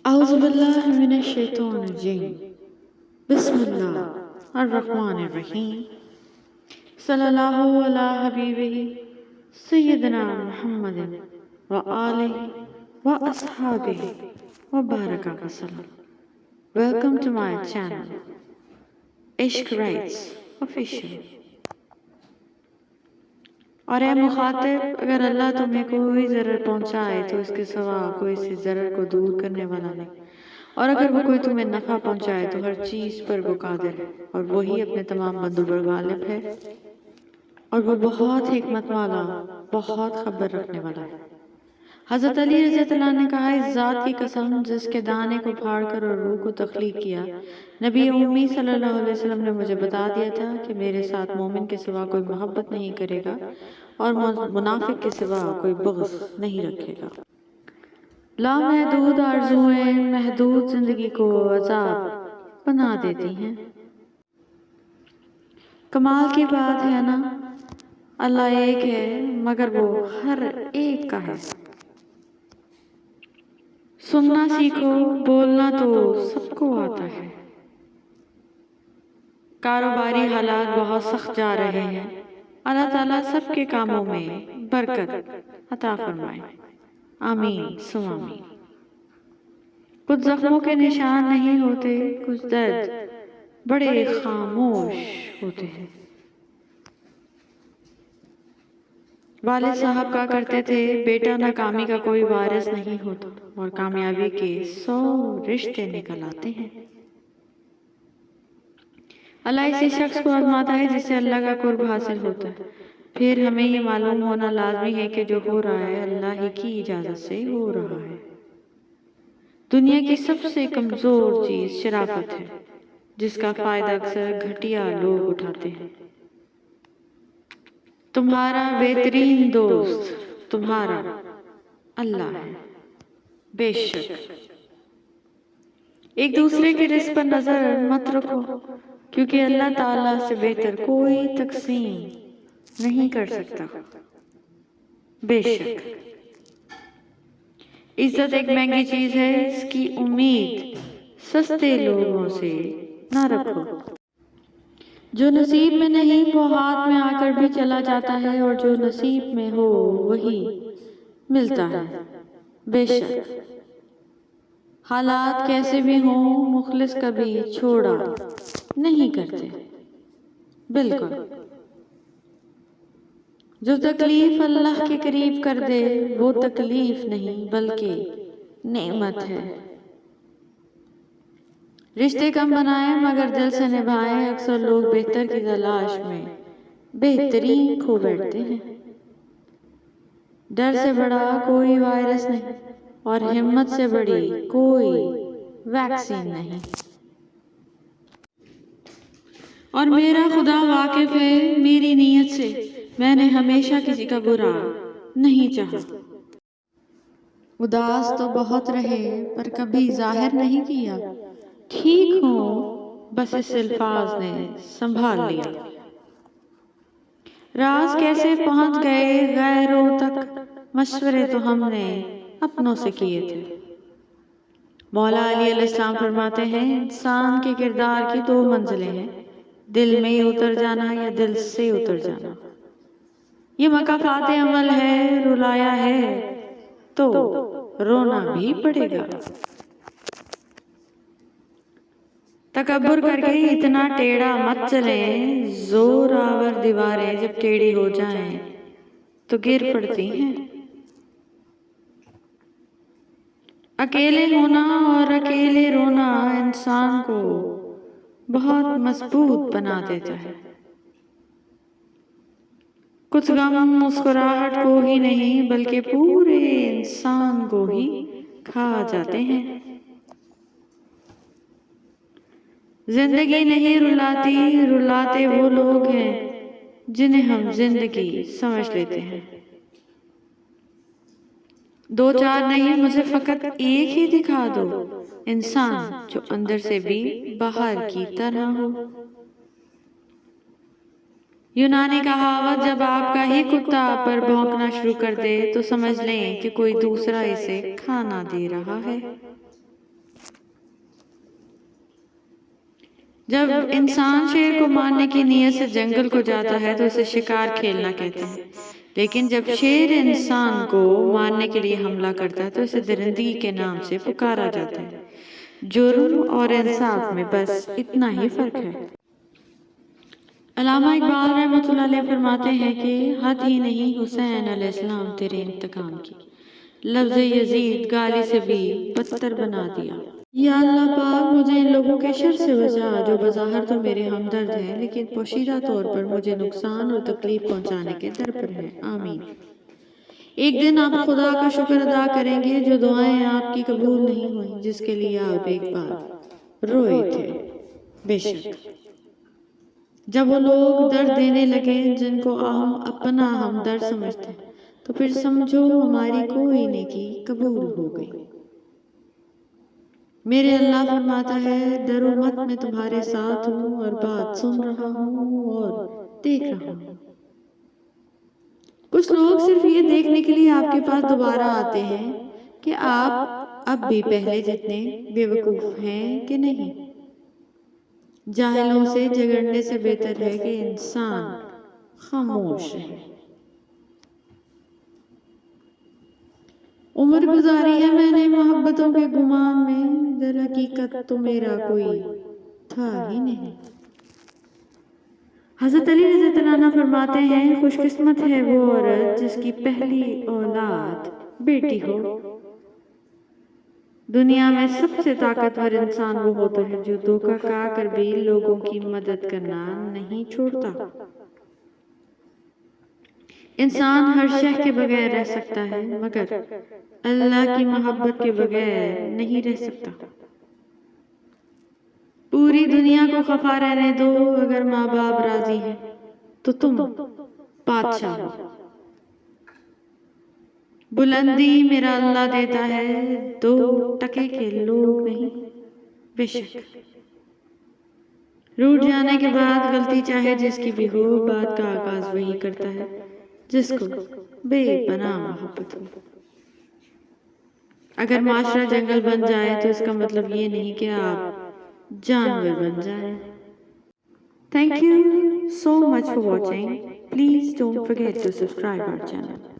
اعوذ باللہ من الشیطان الرجیم بسم اللہ الرحمن الرحیم صلی اللہ علی حبیبہ سیدنا محمد وآلہ واصحابہ وبارک وسلم. Welcome to my channel عشق رائٹس آفیشیل. اور اے مخاطب، اگر اللہ تمہیں کوئی ضرر پہنچائے تو اس کے سوا کوئی سے ضرر کو دور کرنے والا نہیں، اور اگر وہ کوئی تمہیں نفع پہنچائے تو ہر چیز پر وہ قادر ہے، اور وہی اپنے تمام بندوں پر غالب ہے، اور وہ بہت حکمت والا، بہت خبر رکھنے والا ہے. حضرت علی رضی اللہ عنہ نے کہا، اس ذات کی قسم جس کے دانے کو پھاڑ کر اور روح کو تخلیق کیا، نبی امی صلی اللہ علیہ وسلم نے مجھے بتا دیا تھا کہ میرے ساتھ مومن کے سوا کوئی محبت نہیں کرے گا اور منافق کے سوا کوئی بغض نہیں رکھے گا. لامحدود آرزوئیں محدود زندگی کو عذاب بنا دیتی ہیں. کمال کی بات ہے نا، اللہ ایک ہے مگر وہ ہر ایک کا ہے. سننا سیکھو، بولنا تو سب کو آتا ہے. کاروباری حالات بہت سخت جا رہے ہیں. اللہ تعالیٰ سب کے کاموں میں برکت عطا فرمائے. آمین ثم آمین. کچھ زخموں کے نشان نہیں ہوتے، کچھ درد بڑے خاموش ہوتے ہیں. والد صاحب کہا کرتے تھے، بیٹا ناکامی کا کوئی وارث نہیں ہوتا اور کامیابی کے 100 رشتے نکل آتے ہیں. اللہ اسی شخص کو آزماتا ہے جس سے اللہ کا قرب حاصل ہوتا ہے. پھر ہمیں یہ معلوم ہونا لازمی ہے کہ جو ہو رہا ہے اللہ ہی کی اجازت سے ہو رہا ہے. دنیا کی سب سے کمزور چیز شرافت ہے، جس کا فائدہ اکثر گھٹیا لوگ اٹھاتے ہیں. تمہارا بہترین دوست تمہارا اللہ ہے. بے شک ایک دوسرے کے رزق پر نظر مت رکھو، کیونکہ اللہ تعالیٰ سے بہتر کوئی تقسیم نہیں کر سکتا. بے شک عزت ایک مہنگی چیز ہے، اس کی امید سستے لوگوں سے نہ رکھو. جو نصیب میں نہیں وہ ہاتھ میں آ کر بھی چلا جاتا ہے، اور جو نصیب میں ہو وہی ملتا ہے. بے شک حالات کیسے بھی ہوں مخلص کبھی چھوڑا نہیں کرتے. بالکل جو تکلیف اللہ کے قریب کر دے وہ تکلیف نہیں بلکہ نعمت ہے. رشتے کم بنائیں مگر دل سے نبھائیں. اکثر لوگ بہتر کی تلاش میں بہترین کھو بیٹھتے ہیں. ڈر سے بڑا کوئی وائرس نہیں اور ہمت سے بڑی کوئی ویکسین نہیں. اور میرا خدا واقف ہے میری نیت سے، میں نے ہمیشہ کسی کا برا نہیں چاہا. اداس تو بہت رہے پر کبھی ظاہر نہیں کیا. ٹھیک ہوں بس اس الفاظ نے سنبھال لیا. راز کیسے پہنچ گئے غیروں تک، مشورے تو ہم نے اپنوں سے کیے تھے. مولا علی علیہ السلام فرماتے ہیں، انسان کے کردار کی 2 منزلیں ہیں، دل میں اتر جانا یا دل سے اتر جانا. یہ مکافات عمل ہے، رلایا ہے تو رونا بھی پڑے گا. تکبر کر کے اتنا ٹیڑھا مت چلیں، زور آور دیواریں جب ٹیڑھی ہو جائیں تو گر پڑتی ہیں. اکیلے ہونا اور اکیلے رونا انسان کو بہت مضبوط بنا دیتا ہے. کچھ غم مسکراہٹ کو ہی نہیں بلکہ پورے انسان کو ہی کھا جاتے ہیں. زندگی نہیں رلاتی، رلاتے وہ لوگ ہیں جنہیں ہم زندگی سمجھ لیتے ہیں. 2 4 نہیں مجھے فقط ایک ہی دکھا دو، انسان جو اندر سے بھی باہر کی طرح ہو. یونانی کہاوت، جب آپ کا ہی کتا آپ پر بھونکنا شروع کر دے تو سمجھ لیں کہ کوئی دوسرا اسے کھانا دے رہا ہے. جب انسان شیر کو مارنے کی نیت سے جنگل کو جاتا ہے تو اسے شکار کھیلنا کہتے ہیں، لیکن جب شیر انسان کو مارنے کے لیے حملہ کرتا ہے تو اسے درندگی کے نام سے پکارا جاتا ہے۔ جرم اور انصاف میں بس اتنا ہی فرق ہے۔ علامہ اقبال رحمۃ اللہ علیہ فرماتے ہیں کہ حد ہی نہیں حسین علیہ السلام تیرے انتقام کی، لفظ یزید گالی سے بھی بدتر بنا دیا۔ یا اللہ پاک مجھے ان لوگوں کے شر سے بچا جو بظاہر تو میرے ہمدرد ہیں لیکن پوشیدہ طور پر مجھے نقصان اور تکلیف پہنچانے کے در پر ہیں، آمین۔ ایک دن آپ خدا کا شکر ادا کریں گے جو دعائیں آپ کی قبول نہیں ہوئیں، جس کے لیے آپ ایک بار روئے تھے۔ بے شک جب وہ لوگ درد دینے لگے جن کو ہم اپنا ہمدرد سمجھتے ہیں تو پھر سمجھو ہماری کوئی نیکی قبول ہو گئی۔ میرے اللہ فرماتا ہے ڈرو مت، میں تمہارے ساتھ ہوں اور بات سن رہا ہوں اور دیکھ رہا ہوں۔ کچھ لوگ صرف یہ دیکھنے کے لیے آپ کے پاس دوبارہ آتے ہیں کہ آپ اب بھی پہلے جتنے بے وقوف ہیں کہ نہیں۔ جاہلوں سے جھگڑنے سے بہتر ہے کہ انسان خاموش رہے۔ عمر گزاری ہے میں نے محبتوں کے گمان میں، در حقیقت تو میرا کوئی تھا ہی نہیں۔ حضرت علی رضی اللہ عنہ فرماتے ہیں خوش قسمت ہے وہ عورت جس کی پہلی اولاد بیٹی ہو۔ دنیا میں سب سے طاقتور انسان وہ ہوتا ہے جو دھوکہ کھا کر بھی لوگوں کی مدد کرنا نہیں چھوڑتا۔ انسان ہر شے کے بغیر رہ سکتا ہے مگر اللہ کی محبت کے بغیر نہیں رہ سکتا۔ پوری دنیا کو خفا رہنے دو، اگر ماں باپ راضی ہیں تو تم بادشاہ ہو۔ بلندی میرا اللہ دیتا ہے، دو ٹکے کے لوگ نہیں۔ بے شک روٹ جانے کے بعد غلطی چاہے جس کی بھی ہو، بات کا آغاز وہی کرتا ہے جس کو بے پناہ محبت ہو۔ اگر معاشرہ جنگل بن جائے تو اس کا مطلب یہ نہیں کہ آپ جانور بن جائیں۔ Thank you so much for watching. Please don't forget to subscribe our channel.